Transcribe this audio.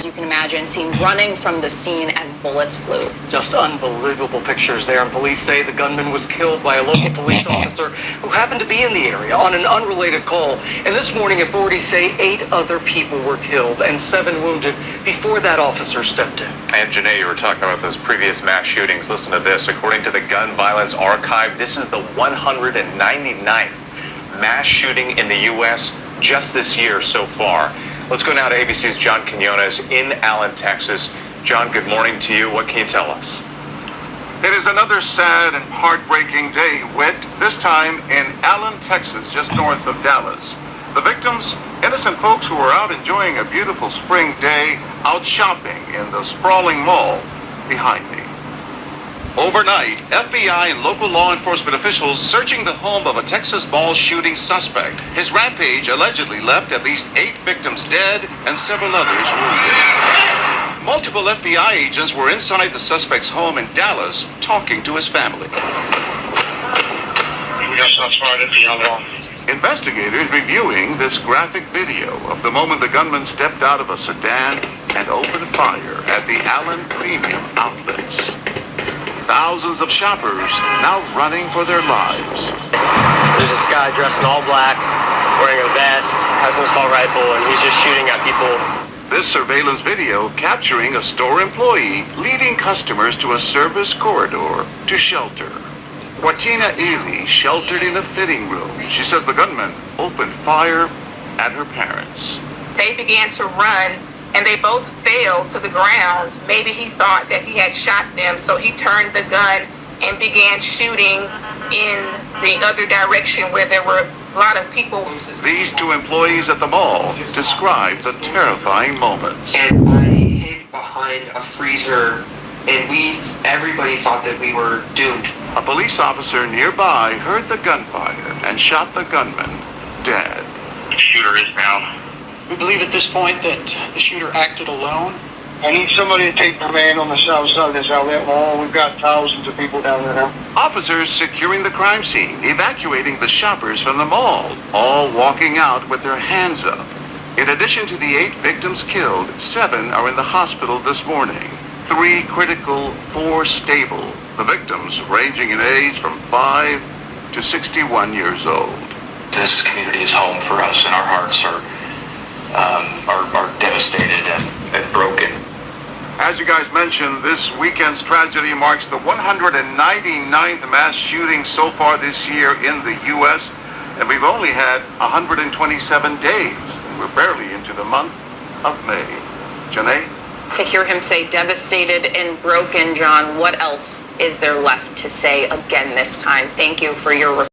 as you can imagine, seen running from the scene as bullets flew. Just unbelievable pictures there, and police say the gunman was killed by a local police officer who happened to be in the area on an unrelated call. And this morning, authorities say 8 other people were killed and 7 wounded before that officer stepped in. And Janae, you were talking about those previous mass shootings. Listen to this. According to the Gun Violence Archive, this is the 199th mass shooting in the U.S. just this year so far. Let's go now to ABC's John Quinones in Allen, Texas. John, good morning to you. What can you tell us? It is another sad and heartbreaking day, Whit, this time in Allen, Texas, just north of Dallas. The victims, innocent folks who were out enjoying a beautiful spring day, out shopping in the sprawling mall behind me. Overnight, FBI and local law enforcement officials searching the home of a Texas mall shooting suspect. His rampage allegedly left at least 8 victims dead and several others wounded. Multiple FBI agents were inside the suspect's home in Dallas talking to his family. Investigators reviewing this graphic video of the moment the gunman stepped out of a sedan and opened fire at the Allen Premium Outlets. Thousands of shoppers now running for their lives. There's this guy dressed in all black, wearing a vest, has an assault rifle, and he's just shooting at people. This surveillance video capturing a store employee leading customers to a service corridor to shelter. Juatina Ely sheltered in a fitting room. She says the gunman opened fire at her parents. They began to run, and they both fell to the ground. Maybe he thought that he had shot them, so he turned the gun and began shooting in the other direction where there were a lot of people. These 2 employees at the mall describe the terrifying moments. And I hid behind a freezer, and everybody thought that we were doomed. A police officer nearby heard the gunfire and shot the gunman dead. The shooter is down. We believe at this point that the shooter acted alone. I need somebody to take command on the south side of this outlet mall. We've got thousands of people down there now. Officers securing the crime scene, evacuating the shoppers from the mall, all walking out with their hands up. In addition to the 8 victims killed, 7 are in the hospital this morning. 3 critical, 4 stable. The victims ranging in age from 5 to 61 years old. This community is home for us, and our hearts are devastated and broken. As you guys mentioned, this weekend's tragedy marks the 199th mass shooting so far this year in the U.S., and we've only had 127 days. We're barely into the month of May. Janae? To hear him say devastated and broken, John, what else is there left to say again this time? Thank you for your